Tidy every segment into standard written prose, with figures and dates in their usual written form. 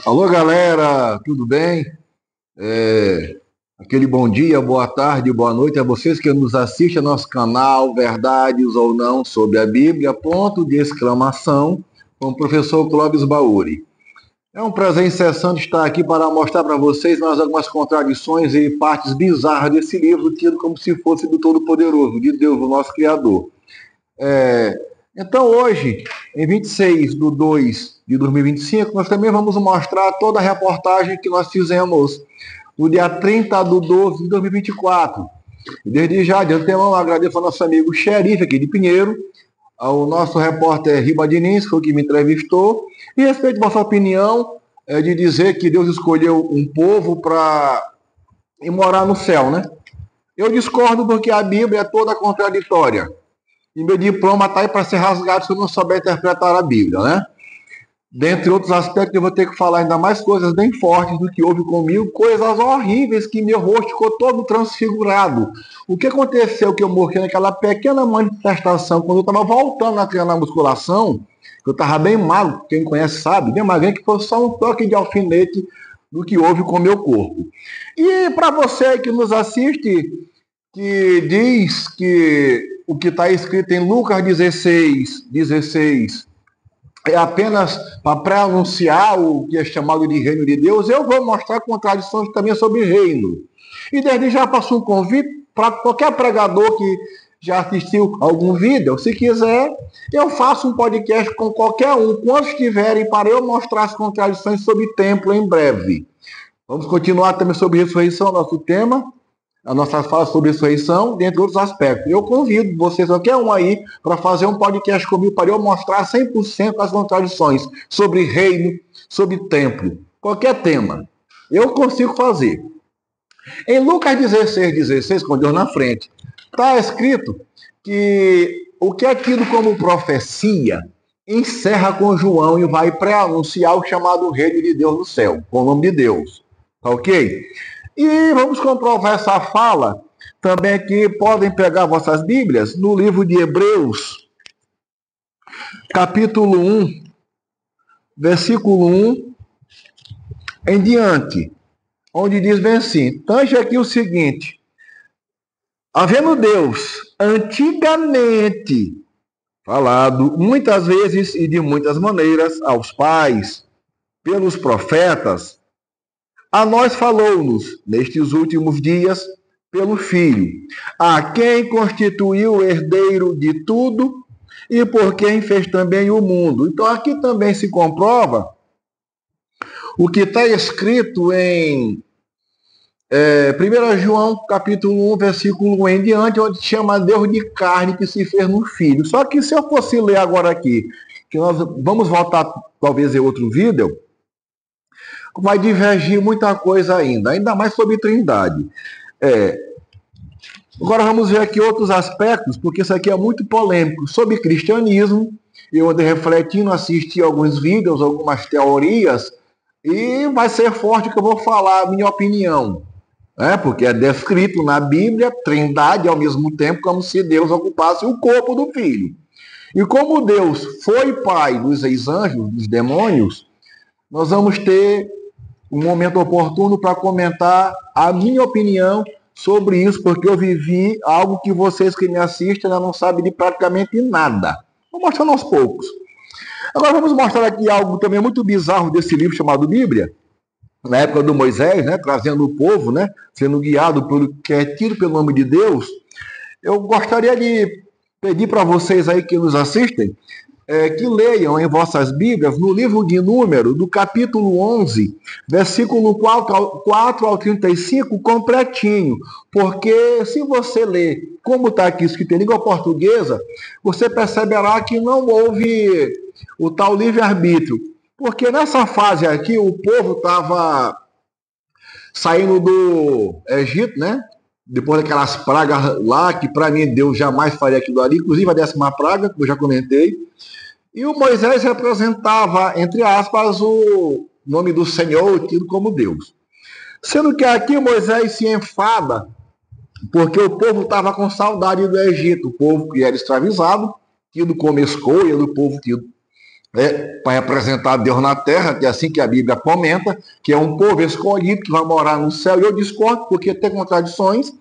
Alô, galera, tudo bem? Aquele bom dia, boa tarde, boa noite a vocês que nos assistem ao nosso canal Verdades ou Não sobre a Bíblia, ponto de exclamação, com o professor Clóvis Bauri. É um prazer incessante estar aqui para mostrar para vocês mais algumas contradições e partes bizarras desse livro, tido como se fosse do Todo-Poderoso, de Deus, o nosso Criador. Então hoje, em 26/2/2025, nós também vamos mostrar toda a reportagem que nós fizemos no dia 30/12/2024. Desde já, de antemão, agradeço ao nosso amigo Xerife aqui de Pinheiro, ao nosso repórter Riba Diniz, que foi o que me entrevistou, e respeito a vossa opinião de dizer que Deus escolheu um povo para ir morar no céu, né? Eu discordo porque a Bíblia é toda contraditória. E meu diploma está aí para ser rasgado se eu não souber interpretar a Bíblia, né? Dentre outros aspectos, eu vou ter que falar ainda mais coisas bem fortes do que houve comigo, coisas horríveis que meu rosto ficou todo transfigurado. O que aconteceu que eu morri naquela pequena manifestação, quando eu estava voltando a treinar musculação, eu estava bem magro, quem me conhece sabe, bem magrinho, que foi só um toque de alfinete do que houve com o meu corpo. E para você que nos assiste, que diz que o que está escrito em Lucas 16 é apenas para pré-anunciar o que é chamado de reino de Deus, eu vou mostrar contradições também sobre reino. E desde já passo um convite para qualquer pregador que já assistiu algum vídeo, se quiser, eu faço um podcast com qualquer um, quantos tiverem, para eu mostrar as contradições sobre templo em breve. Vamos continuar também sobre ressurreição, nosso tema, a nossa fala sobre ressurreição, dentre outros aspectos. Eu convido vocês, qualquer um aí, para fazer um podcast comigo, para eu mostrar 100% as contradições sobre reino, sobre templo, qualquer tema. Eu consigo fazer. Em Lucas 16, com Deus na frente, está escrito que o que é tido como profecia encerra com João e vai pré-anunciar o chamado reino de Deus no céu, com o nome de Deus. Tá ok? E vamos comprovar essa fala também aqui, podem pegar vossas Bíblias, no livro de Hebreus, capítulo 1, versículo 1 em diante, onde diz bem assim: tange aqui o seguinte: havendo Deus antigamente falado muitas vezes e de muitas maneiras aos pais, pelos profetas, a nós falou-nos, nestes últimos dias, pelo Filho, a quem constituiu o herdeiro de tudo e por quem fez também o mundo. Então aqui também se comprova o que está escrito em 1 João, capítulo 1, versículo 1 em diante, onde chama Deus de carne que se fez no Filho. Só que se eu fosse ler agora aqui, que nós vamos voltar talvez em outro vídeo, vai divergir muita coisa ainda mais sobre Trindade. Agora vamos ver aqui outros aspectos, porque isso aqui é muito polêmico, sobre cristianismo. Eu andei refletindo, assisti alguns vídeos, algumas teorias, e vai ser forte que eu vou falar a minha opinião. Porque é descrito na Bíblia Trindade ao mesmo tempo, como se Deus ocupasse o corpo do Filho. E como Deus foi pai dos ex-anjos, dos demônios, nós vamos ter um momento oportuno para comentar a minha opinião sobre isso, porque eu vivi algo que vocês que me assistem não sabem de praticamente nada. Vou mostrando aos poucos. Agora vamos mostrar aqui algo também muito bizarro desse livro chamado Bíblia, na época do Moisés, trazendo o povo, sendo guiado pelo que é tido pelo nome de Deus. Eu gostaria de pedir para vocês aí que nos assistem, que leiam em vossas Bíblias, no livro de Número, do capítulo 11, versículo 4 ao 35, completinho. Porque se você ler como está aqui escrito em língua portuguesa, você perceberá que não houve o tal livre-arbítrio. Porque nessa fase aqui, o povo estava saindo do Egito, depois daquelas pragas lá, que para mim Deus jamais faria aquilo ali, inclusive a 10ª praga, que eu já comentei. E o Moisés representava, entre aspas, o nome do Senhor, tido como Deus. Sendo que aqui Moisés se enfada, porque o povo estava com saudade do Egito, o povo que era escravizado, tido como escolha do povo tido para representar Deus na terra, que é assim que a Bíblia comenta, que é um povo escolhido que vai morar no céu. E eu discordo, porque tem contradições,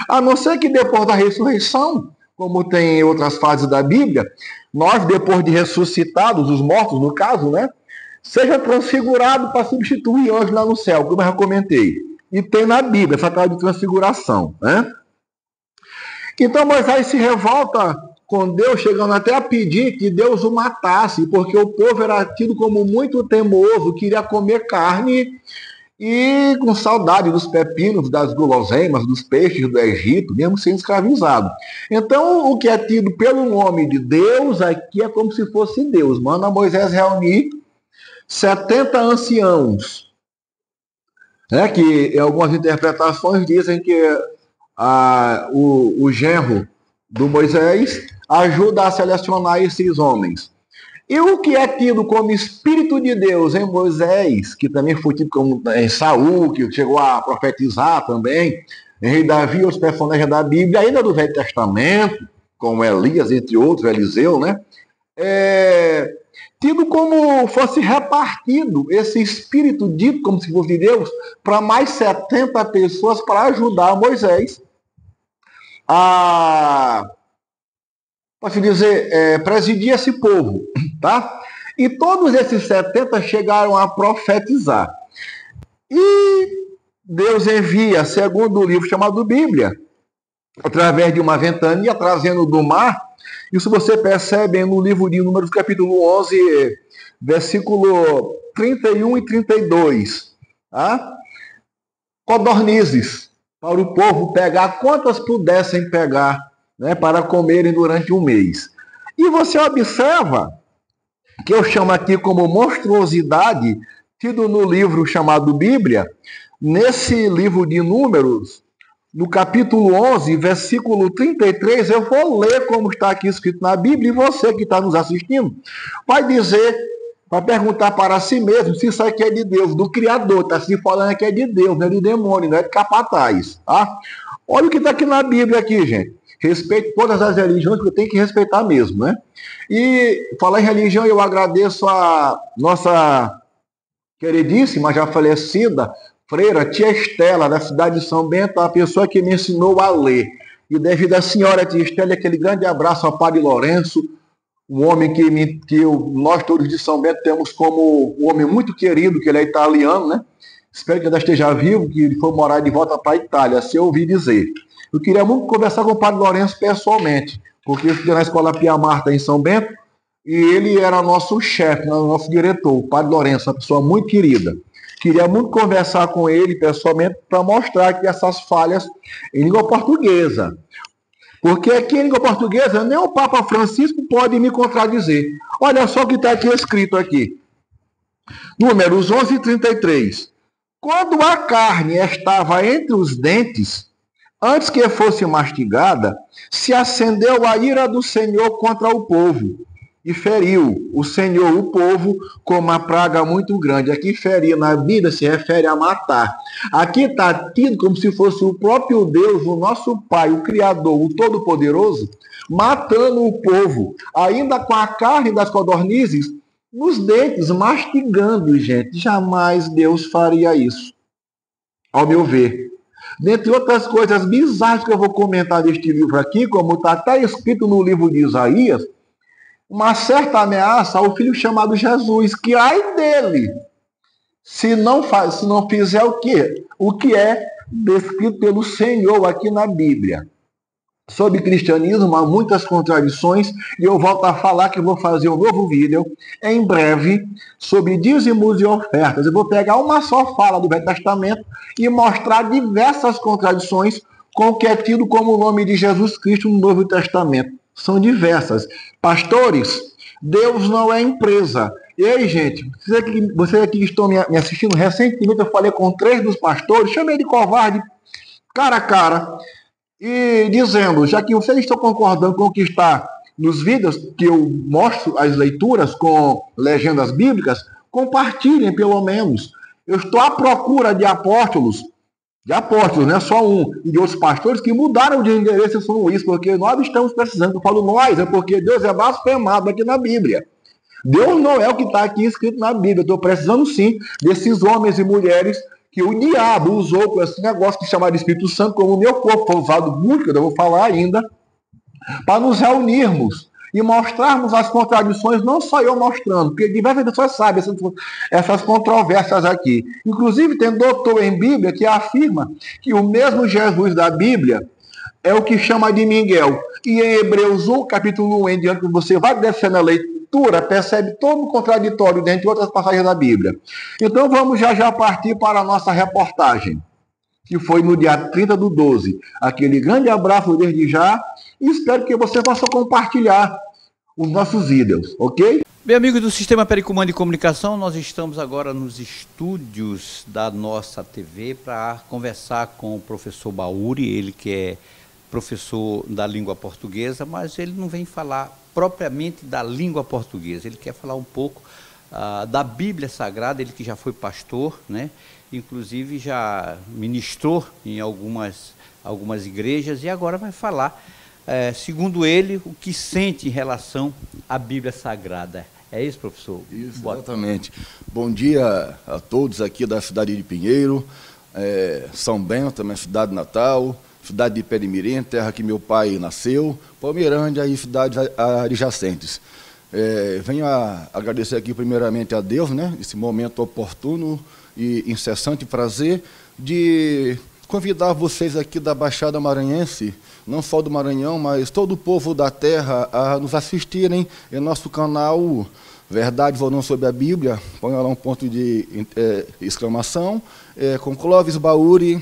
a não ser que depois da ressurreição, como tem em outras fases da Bíblia, nós, depois de ressuscitados, os mortos no caso, né, seja transfigurado para substituir anjos lá no céu, como eu já comentei. E tem na Bíblia essa cara de transfiguração, né? Então Moisés se revolta com Deus, chegando até a pedir que Deus o matasse, porque o povo era tido como muito teimoso, queria comer carne e com saudade dos pepinos, das guloseimas, dos peixes do Egito, mesmo sendo escravizado. Então, o que é tido pelo nome de Deus aqui é como se fosse Deus. Manda Moisés reunir 70 anciãos, né, que em algumas interpretações dizem que o genro do Moisés ajuda a selecionar esses homens. E o que é tido como Espírito de Deus em Moisés, que também foi tido como em Saul, que chegou a profetizar também, em rei Davi, os personagens da Bíblia, ainda do Velho Testamento, como Elias, entre outros, Eliseu, né? Tido como fosse repartido esse Espírito dito como se fosse de Deus para mais 70 pessoas para ajudar Moisés a, pode dizer, presidir esse povo, tá? E todos esses 70 chegaram a profetizar. E Deus envia, segundo o livro chamado Bíblia, através de uma ventania, trazendo do mar. Isso você percebe no livro de Números, capítulo 11, versículo 31 e 32. Tá? Codornizes, para o povo pegar quantas pudessem pegar, né, para comerem durante um mês. E você observa que eu chamo aqui como monstruosidade, tido no livro chamado Bíblia, nesse livro de Números, no capítulo 11, versículo 33, eu vou ler como está aqui escrito na Bíblia, e você que está nos assistindo vai dizer, vai perguntar para si mesmo se isso aqui é de Deus, do Criador, está se falando que é de Deus, não é de demônio, não é de capataz, tá? Olha o que está aqui na Bíblia aqui, gente. Respeito todas as religiões, que eu tenho que respeitar mesmo, né? E falar em religião, eu agradeço a nossa queridíssima, já falecida, freira, tia Estela, da cidade de São Bento, a pessoa que me ensinou a ler. E devido à senhora tia Estela, aquele grande abraço ao padre Lourenço, um homem nós todos de São Bento temos como um homem muito querido, que ele é italiano, né? Espero que ainda esteja vivo, que ele foi morar de volta para a Itália, se eu ouvi dizer. Eu queria muito conversar com o padre Lourenço pessoalmente, porque eu estudei na escola Pia Marta em São Bento, e ele era nosso chefe, nosso diretor, o padre Lourenço, uma pessoa muito querida. Queria muito conversar com ele pessoalmente para mostrar que essas falhas em língua portuguesa. Porque aqui em língua portuguesa nem o Papa Francisco pode me contradizer. Olha só o que está aqui escrito aqui. Números 11:33. Quando a carne estava entre os dentes, antes que fosse mastigada, se acendeu a ira do Senhor contra o povo, e feriu o Senhor o povo com uma praga muito grande. Aqui ferir na Bíblia se refere a matar. Aqui está tido como se fosse o próprio Deus, o nosso Pai, o Criador, o Todo-Poderoso, matando o povo, ainda com a carne das codornizes nos dentes, mastigando, gente. Jamais Deus faria isso, ao meu ver. Dentre outras coisas bizarras que eu vou comentar deste livro aqui, como está até escrito no livro de Isaías, uma certa ameaça ao filho chamado Jesus, que ai dele, se não fizer o quê? O que é descrito pelo Senhor aqui na Bíblia. Sobre cristianismo há muitas contradições, e eu volto a falar que eu vou fazer um novo vídeo em breve sobre dízimos e ofertas. Eu vou pegar uma só fala do Velho Testamento e mostrar diversas contradições com o que é tido como o nome de Jesus Cristo no Novo Testamento. São diversas. Pastores, Deus não é empresa. E aí, gente, vocês aqui que estão me assistindo, recentemente eu falei com 3 dos pastores, chamei de covarde, cara a cara, e dizendo, já que vocês estão concordando com o que está nos vídeos, que eu mostro as leituras com legendas bíblicas, compartilhem pelo menos. Eu estou à procura de apóstolos, não é só um, e de outros pastores que mudaram de endereço e são isso, porque nós estamos precisando. Eu falo nós, é porque Deus é blasfemado aqui na Bíblia. Deus não é o que está aqui escrito na Bíblia. Eu estou precisando sim desses homens e mulheres que o diabo usou com esse negócio de chamar de Espírito Santo, como o meu corpo foi usado muito, que eu vou falar ainda, para nos reunirmos e mostrarmos as contradições, não só eu mostrando, porque diversas pessoas sabem essas controvérsias aqui. Inclusive, tem doutor em Bíblia que afirma que o mesmo Jesus da Bíblia é o que chama de Miguel. E em Hebreus 1, capítulo 1 em diante, que você vai descendo a leitura, percebe todo o contraditório dentre outras passagens da Bíblia. Então vamos já partir para a nossa reportagem, que foi no dia 30/12. Aquele grande abraço desde já e espero que você possa compartilhar os nossos vídeos, ok? Bem, amigos do Sistema Pericomando de Comunicação, nós estamos agora nos estúdios da nossa TV para conversar com o professor Bauri, ele que é professor da língua portuguesa, mas ele não vem falar propriamente da língua portuguesa, ele quer falar um pouco da Bíblia Sagrada, ele que já foi pastor, né? Inclusive já ministrou em algumas igrejas e agora vai falar, segundo ele, o que sente em relação à Bíblia Sagrada. É isso, professor? Isso, exatamente. Bom dia a todos aqui da cidade de Pinheiro, São Bento, minha cidade natal, cidade de Perimirim, terra que meu pai nasceu, Palmeirândia e cidades adjacentes. Venho a agradecer aqui primeiramente a Deus, né, esse momento oportuno e incessante prazer de convidar vocês aqui da Baixada Maranhense, não só do Maranhão, mas todo o povo da terra a nos assistirem em nosso canal Verdades ou Não sobre a Bíblia, põe lá um ponto de exclamação, com Clóvis Bauri,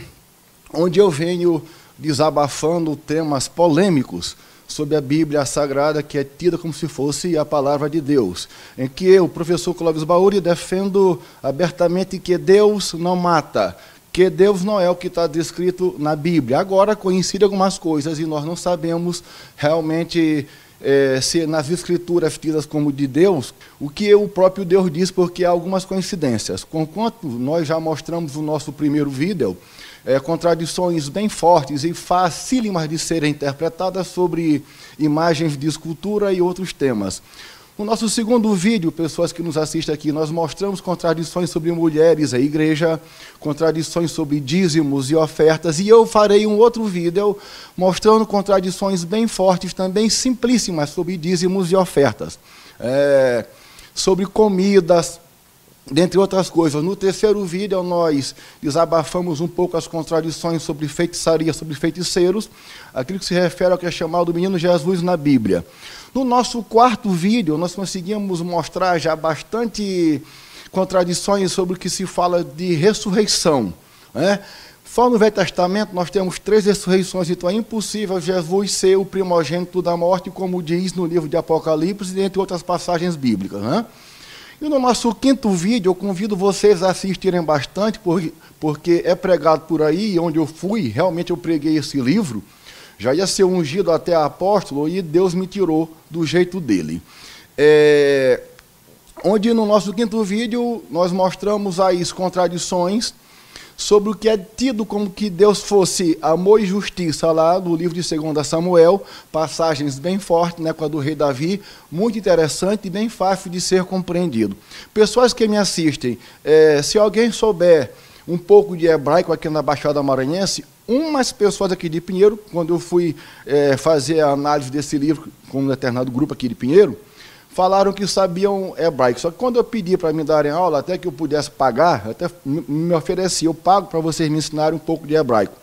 onde eu venho desabafando temas polêmicos sobre a Bíblia Sagrada, que é tida como se fosse a palavra de Deus, em que eu, professor Clóvis Bauri, defendo abertamente que Deus não mata, que Deus não é o que está descrito na Bíblia. Agora, coincidem algumas coisas e nós não sabemos realmente se nas escrituras tidas como de Deus, o que o próprio Deus diz, porque há algumas coincidências. Conquanto nós já mostramos no nosso primeiro vídeo, contradições bem fortes e facílimas de serem interpretadas sobre imagens de escultura e outros temas. No nosso segundo vídeo, pessoas que nos assistem aqui, nós mostramos contradições sobre mulheres e igreja, contradições sobre dízimos e ofertas, e eu farei um outro vídeo mostrando contradições bem fortes, também simplíssimas, sobre dízimos e ofertas, sobre comidas, dentre outras coisas. No terceiro vídeo, nós desabafamos um pouco as contradições sobre feitiçaria, sobre feiticeiros, aquilo que se refere ao que é chamado Menino Jesus na Bíblia. No nosso quarto vídeo, nós conseguimos mostrar já bastante contradições sobre o que se fala de ressurreição, né? Só no Velho Testamento nós temos 3 ressurreições, então é impossível Jesus ser o primogênito da morte, como diz no livro de Apocalipse, entre outras passagens bíblicas, né? E no nosso quinto vídeo, eu convido vocês a assistirem bastante, porque é pregado por aí, onde eu fui, realmente eu preguei esse livro, já ia ser ungido até apóstolo, e Deus me tirou do jeito dele. Onde no nosso quinto vídeo, nós mostramos as contradições sobre o que é tido como que Deus fosse amor e justiça, lá no livro de 2 Samuel, passagens bem fortes, né, com a do rei Davi, muito interessante e bem fácil de ser compreendido. Pessoas que me assistem, se alguém souber um pouco de hebraico aqui na Baixada Maranhense, umas pessoas aqui de Pinheiro, quando eu fui fazer a análise desse livro com um determinado grupo aqui de Pinheiro, falaram que sabiam hebraico. Só que quando eu pedi para me darem aula, até que eu pudesse pagar, eu até me ofereci, eu pago para vocês me ensinarem um pouco de hebraico.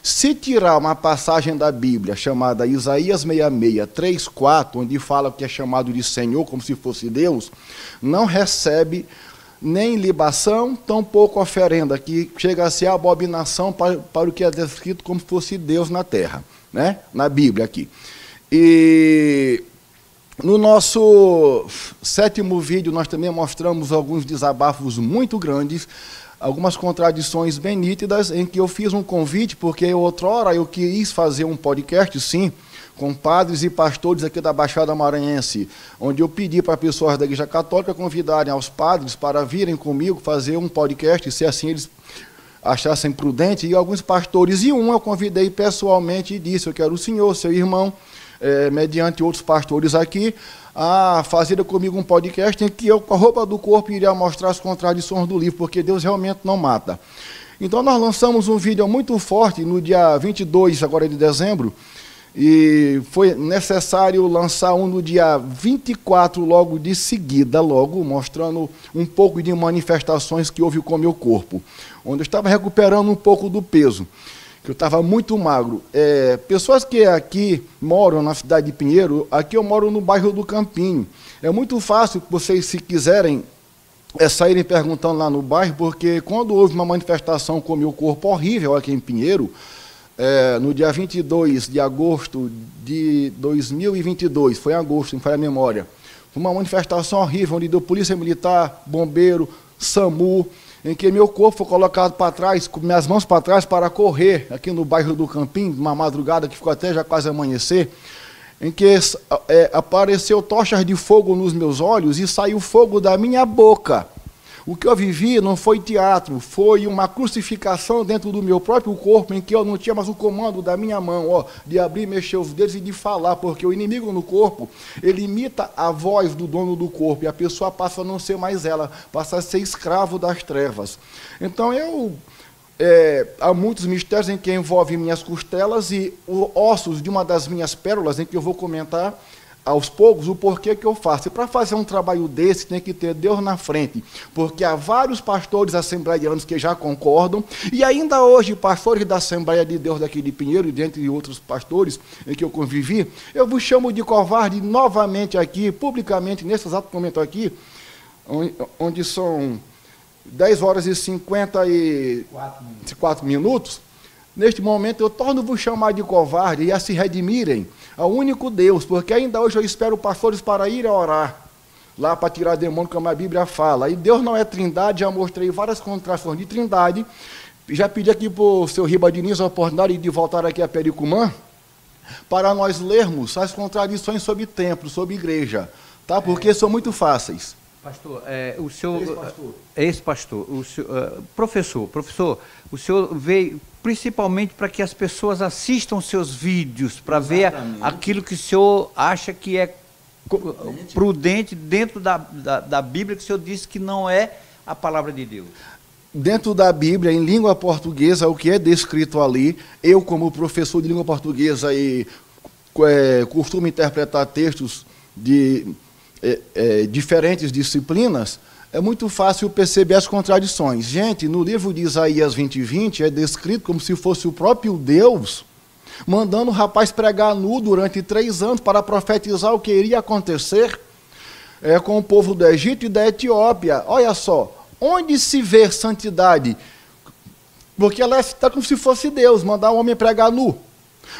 Se tirar uma passagem da Bíblia chamada Isaías 66, 3, 4, onde fala que é chamado de Senhor, como se fosse Deus, não recebe nem libação, tampouco oferenda, que chega a ser abominação para o que é descrito como se fosse Deus na terra, né? Na Bíblia aqui. E no nosso sétimo vídeo, nós também mostramos alguns desabafos muito grandes, algumas contradições bem nítidas, em que eu fiz um convite, porque outrora eu quis fazer um podcast, sim, com padres e pastores aqui da Baixada Maranhense, onde eu pedi para pessoas da Igreja Católica convidarem aos padres para virem comigo fazer um podcast, se assim eles achassem prudente, e alguns pastores, e um eu convidei pessoalmente e disse: eu quero o senhor, seu irmão, mediante outros pastores aqui, a fazer comigo um podcast em que eu, com a roupa do corpo, iria mostrar as contradições do livro, porque Deus realmente não mata. Então nós lançamos um vídeo muito forte no dia 22 agora de dezembro, e foi necessário lançar um no dia 24 logo de seguida, mostrando um pouco de manifestações que houve com o meu corpo, onde eu estava recuperando um pouco do peso, que eu estava muito magro. Pessoas que aqui moram na cidade de Pinheiro, aqui eu moro no bairro do Campinho. É muito fácil vocês, se quiserem, saírem perguntando lá no bairro, porque quando houve uma manifestação com o meu corpo horrível aqui em Pinheiro, no dia 22 de agosto de 2022, foi em agosto, não falha a memória, foi uma manifestação horrível, onde deu polícia militar, bombeiro, SAMU, em que meu corpo foi colocado para trás, com minhas mãos para trás, para correr aqui no bairro do Campinho, uma madrugada que ficou até já quase amanhecer, em que apareceu tochas de fogo nos meus olhos e saiu fogo da minha boca. O que eu vivi não foi teatro, foi uma crucificação dentro do meu próprio corpo, em que eu não tinha mais o comando da minha mão, de abrir, mexer os dedos e de falar, porque o inimigo no corpo, ele imita a voz do dono do corpo, e a pessoa passa a não ser mais ela, passa a ser escravo das trevas. Então há muitos mistérios em que envolvem minhas costelas e os ossos de uma das minhas pérolas, em que eu vou comentar aos poucos o porquê que eu faço. E para fazer um trabalho desse, tem que ter Deus na frente, porque há vários pastores assembleianos que já concordam, e ainda hoje, pastores da Assembleia de Deus daqui de Pinheiro, e dentre outros pastores em que eu convivi, eu vos chamo de covarde novamente aqui, publicamente, nesse exato momento aqui, onde são 10 horas e 54 minutos, neste momento eu torno-vos chamar de covarde e a se redimirem ao único Deus, porque ainda hoje eu espero pastores para ir a orar, lá para tirar demônio, como a Bíblia fala. E Deus não é trindade, já mostrei várias contrações de trindade, já pedi aqui para o seu Riba Diniz a oportunidade de voltar aqui a Pericumã, para nós lermos as contradições sobre templo, sobre igreja, tá? Porque são muito fáceis. Pastor, o senhor... Ex-pastor. Professor, o senhor veio principalmente para que as pessoas assistam seus vídeos, para ver aquilo que o senhor acha que é prudente dentro da Bíblia, que o senhor disse que não é a palavra de Deus. Dentro da Bíblia, em língua portuguesa, o que é descrito ali, eu como professor de língua portuguesa e costumo interpretar textos de diferentes disciplinas, é muito fácil perceber as contradições. Gente, no livro de Isaías 20:20 é descrito como se fosse o próprio Deus mandando o rapaz pregar nu durante 3 anos para profetizar o que iria acontecer com o povo do Egito e da Etiópia. Olha só, onde se vê santidade? Porque ela está como se fosse Deus, mandar um homem pregar nu.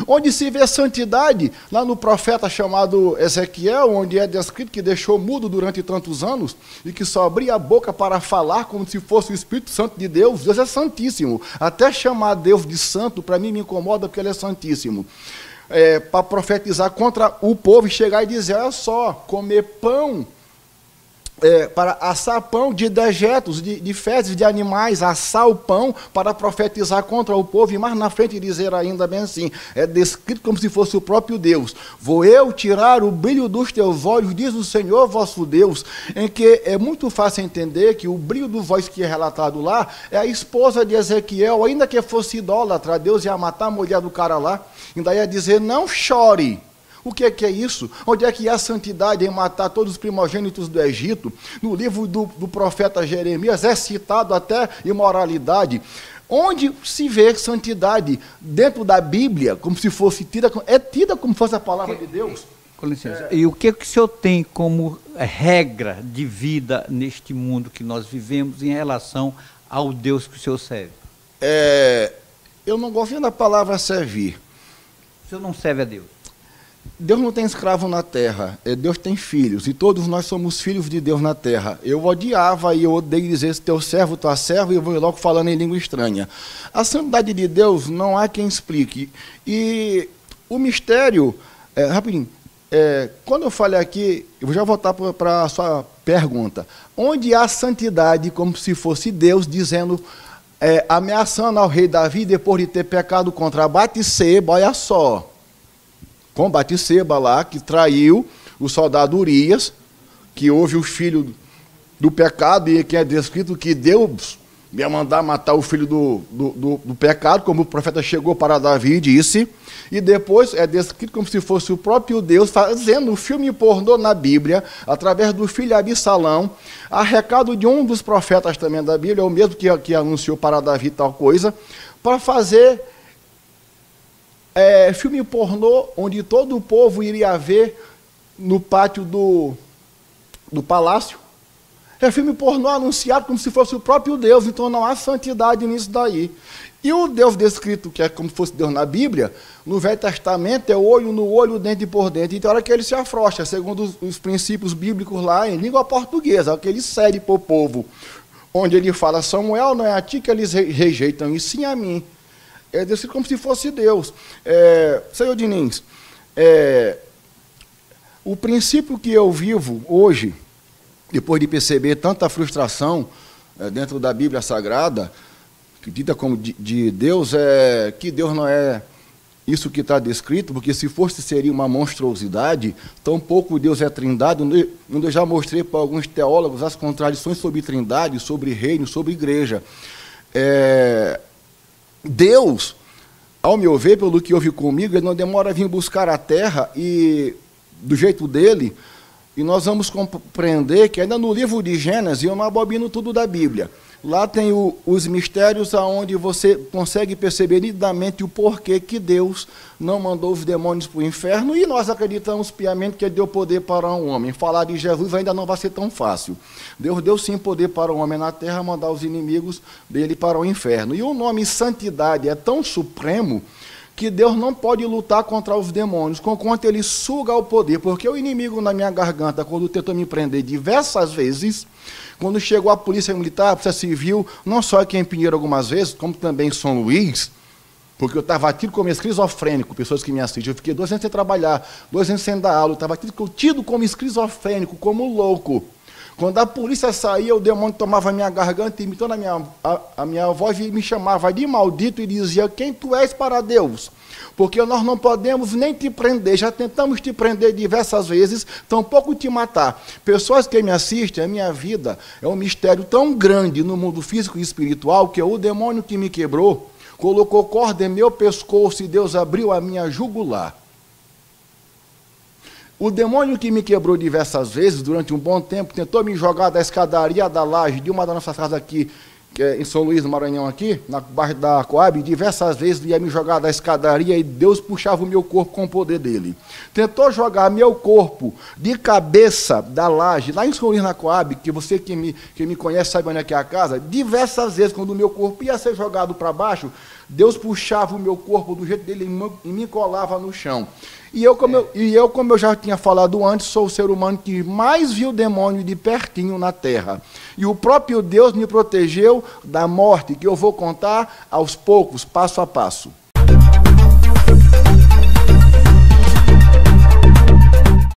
Onde se vê santidade? Lá no profeta chamado Ezequiel, onde é descrito que deixou mudo durante tantos anos e que só abria a boca para falar como se fosse o Espírito Santo de Deus. Deus é santíssimo. Até chamar Deus de santo, para mim, me incomoda porque ele é santíssimo. Para profetizar contra o povo e chegar e dizer, olha só, comer pão, para assar pão de dejetos, de fezes de animais, assar o pão para profetizar contra o povo, e mais na frente dizer ainda bem assim, é descrito como se fosse o próprio Deus. Vou eu tirar o brilho dos teus olhos, diz o Senhor vosso Deus, em que é muito fácil entender que o brilho dos olhos que é relatado lá é a esposa de Ezequiel, ainda que fosse idólatra, Deus ia matar a mulher do cara lá, ainda ia dizer, não chore. O que é isso? Onde é que há santidade em matar todos os primogênitos do Egito? No livro do profeta Jeremias é citado até imoralidade. Onde se vê santidade dentro da Bíblia, como se fosse tida como fosse a palavra de Deus? Com licença. E o que o senhor tem como regra de vida neste mundo que nós vivemos em relação ao Deus que o senhor serve? Eu não gosto da palavra servir. O senhor não serve a Deus? Deus não tem escravo na terra, Deus tem filhos, e todos nós somos filhos de Deus na terra. Eu odiava e eu odeio dizer teu servo, tua serva, e eu vou logo falando em língua estranha. A santidade de Deus não há quem explique. E o mistério, rapidinho, quando eu falei aqui, eu vou já voltar para a sua pergunta. Onde há santidade como se fosse Deus dizendo, ameaçando ao rei Davi, depois de ter pecado contra Batseba, olha só, com Batseba lá, que traiu o soldado Urias, que houve o filho do pecado, e que é descrito que Deus ia mandar matar o filho do pecado, como o profeta chegou para Davi e disse, e depois é descrito como se fosse o próprio Deus fazendo um filme pornô na Bíblia, através do filho Absalão, a recado de um dos profetas também da Bíblia, o mesmo que anunciou para Davi tal coisa, para fazer filme pornô, onde todo o povo iria ver no pátio do palácio. É filme pornô anunciado como se fosse o próprio Deus, então não há santidade nisso daí. E o Deus descrito, que é como se fosse Deus na Bíblia, no Velho Testamento é olho no olho, dente por dente. Então, a hora que ele se afrouxa, segundo os princípios bíblicos lá, em língua portuguesa, a hora que ele cede para o povo, onde ele fala, Samuel, não é a ti que eles rejeitam, e sim a mim. É descrito como se fosse Deus. Senhor Diniz, o princípio que eu vivo hoje, depois de perceber tanta frustração dentro da Bíblia Sagrada, que dita como de Deus, que Deus não é isso que está descrito, porque se fosse seria uma monstruosidade, tampouco Deus é trindade, onde eu já mostrei para alguns teólogos as contradições sobre trindade, sobre reino, sobre igreja. Deus, ao meu ver, pelo que houve comigo, ele não demora a vir buscar a terra e, do jeito dele, e nós vamos compreender que ainda no livro de Gênesis, eu não abobino tudo da Bíblia, lá tem os mistérios onde você consegue perceber nitidamente o porquê que Deus não mandou os demônios para o inferno, e nós acreditamos piamente que ele deu poder para um homem. Falar de Jesus ainda não vai ser tão fácil. Deus deu sim poder para o homem na terra, mandar os inimigos dele para o inferno. E o nome santidade é tão supremo que Deus não pode lutar contra os demônios, conquanto ele suga o poder, porque o inimigo na minha garganta, quando tentou me prender diversas vezes, quando chegou a polícia militar, a polícia civil, não só aqui em Pinheiro algumas vezes, como também em São Luís, porque eu estava tido como esquizofrênico, pessoas que me assistem, eu fiquei 2 anos sem trabalhar, 2 anos sem dar aula, eu estava tido como esquizofrênico, como louco. Quando a polícia saía, o demônio tomava a minha garganta, imitando a minha voz, e me chamava de maldito e dizia, quem tu és para Deus? Porque nós não podemos nem te prender, já tentamos te prender diversas vezes, tampouco te matar. Pessoas que me assistem, a minha vida é um mistério tão grande no mundo físico e espiritual, que o demônio que me quebrou, colocou corda em meu pescoço e Deus abriu a minha jugular. O demônio que me quebrou diversas vezes, durante um bom tempo, tentou me jogar da escadaria da laje de uma das nossas casas aqui, que é em São Luís, no Maranhão aqui, na bairro da Coab, diversas vezes ia me jogar da escadaria e Deus puxava o meu corpo com o poder dele. Tentou jogar meu corpo de cabeça da laje, lá em São Luís, na Coab, que você que me conhece sabe onde é que é a casa, diversas vezes, quando o meu corpo ia ser jogado para baixo, Deus puxava o meu corpo do jeito dele e me colava no chão. E eu, como eu já tinha falado antes, sou o ser humano que mais viu o demônio de pertinho na terra. E o próprio Deus me protegeu da morte, que eu vou contar aos poucos, passo a passo.